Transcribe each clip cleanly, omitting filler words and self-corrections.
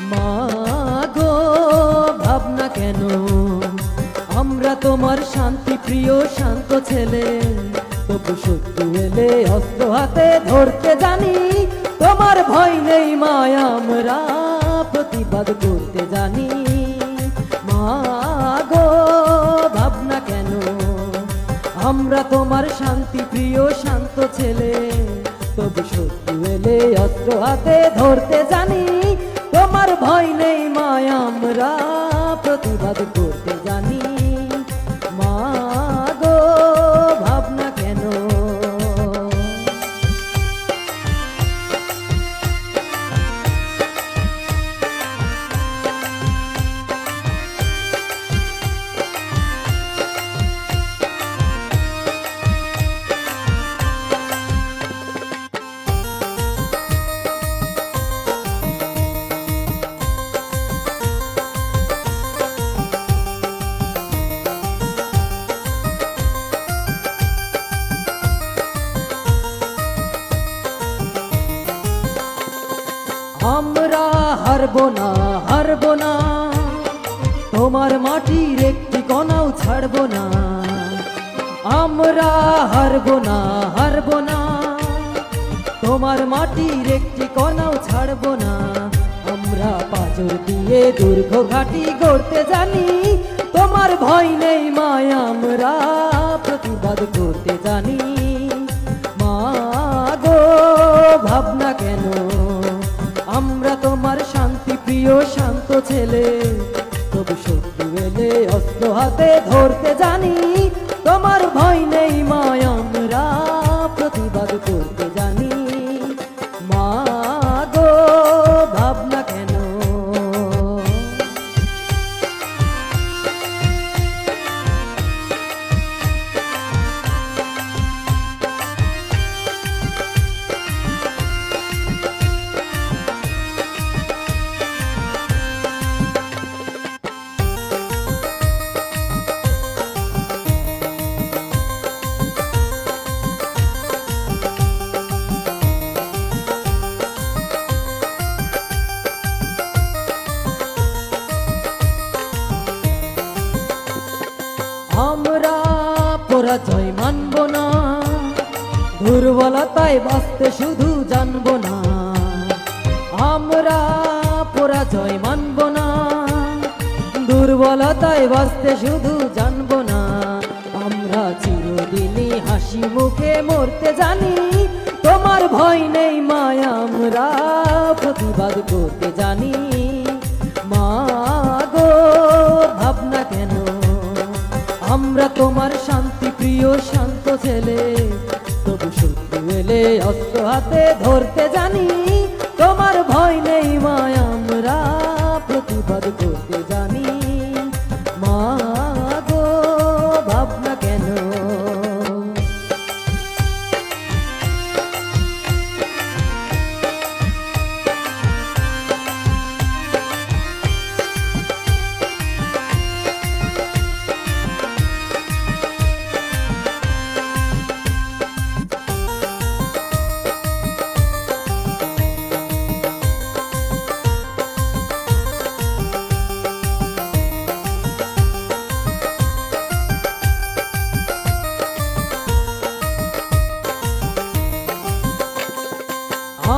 মা গো ভাবনা কেন, আমরা তোমার শান্তি প্রিয় শান্ত ছেলে, তবু শত্রু এলে অস্ত্র হাতে ধরতে জানি। তোমার ভয় নেই মা, আমরা প্রতিবাদ করতে জানি। মা গো ভাবনা কেন, আমরা তোমার শান্তি প্রিয় শান্ত ছেলে, তবু শত্রু এলে অস্ত্র হাতে ধরতে জানি। তোমার ভয় নেই মা, আমরা প্রতিবাদ করতে জানি। মা গো ভাবনা কেন। আমরা হারবো না, হারবো না, তোমার মাটির একটি কণাও ছাড়বো না। আমরা হারবো না, হারবো না, তোমার মাটির একটি কণাও ছাড়বো না। আমরা পাথর দিয়ে দুর্গ ঘাটি গড়তে জানি। তোমার ভয় নেই মা, আমরা প্রতিবাদ করতে জানি। মা গো ভাবনা কেন, আমরা তোমার শান্তি প্রিয় শান্ত ছেলে, তবু শত্রু এলে অস্ত্র হাতে ধরতে জানি। তোমার ভয় নেই মা, আমরা প্রতিবাদ করতে জানি। মা গো ভাবনা কেন। আমরা পরাজয় মানব না, দুর্বলতায় বাঁচতে শুধু জানবো না। আমরা পরাজয় মানব না, দুর্বলতায় বাঁচতে শুধু জানবো না। আমরা চিরদিনই হাসি মুখে মরতে জানি। তোমার ভয় নেই মা, আমরা প্রতিবাদ করতে জানি। মা গো ভাবনা কেন, আমরা তোমার শান্তি প্রিয় শান্ত ছেলে, তবু শত্রু এলে অস্ত্র হাতে ধরতে জানি। তোমার ভয় নেই মা, আমরা প্রতিবাদ করতে জানি। মা গো ভাবনা কেন।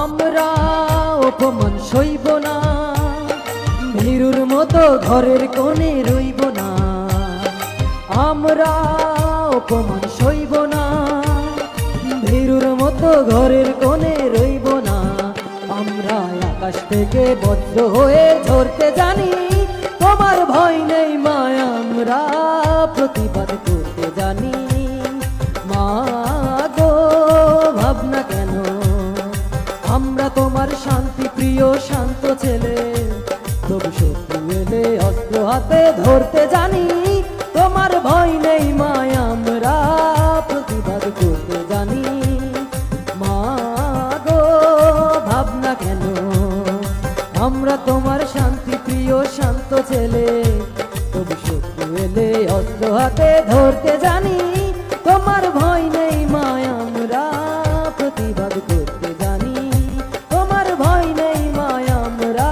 আমরা অপমান সইব না, ভীরুর মতো ঘরের কোণে রইব না। আমরা অপমান সইব না, ভীরুর মতো ঘরের কোণে রইব না। আমরা আকাশ থেকে বজ্র হয়ে ঝরতে জানি। তোমার ভয় নেই মা, আমরা প্রতিবাদ করতে জানি। মা গো ভাবনা কেন, আমরা তোমার শান্তি প্রিয় শান্ত ছেলে, তবু শত্রু এলে অস্ত্র হাতে ধরতে জানি। তোমার ভয় নেই মা, আমরা প্রতিবাদ করতে জানি। মা গো ভাবনা কেন, আমরা তোমার শান্তি প্রিয় শান্ত ছেলে, তবু শত্রু এলে অস্ত্র হাতে ধরতে জানি। তোমার ভয় নেই মা, আমরা প্রতিবাদ করতে জানি। তোমার ভয় নেই মা, আমরা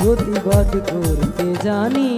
প্রতিবাদ করতে জানি।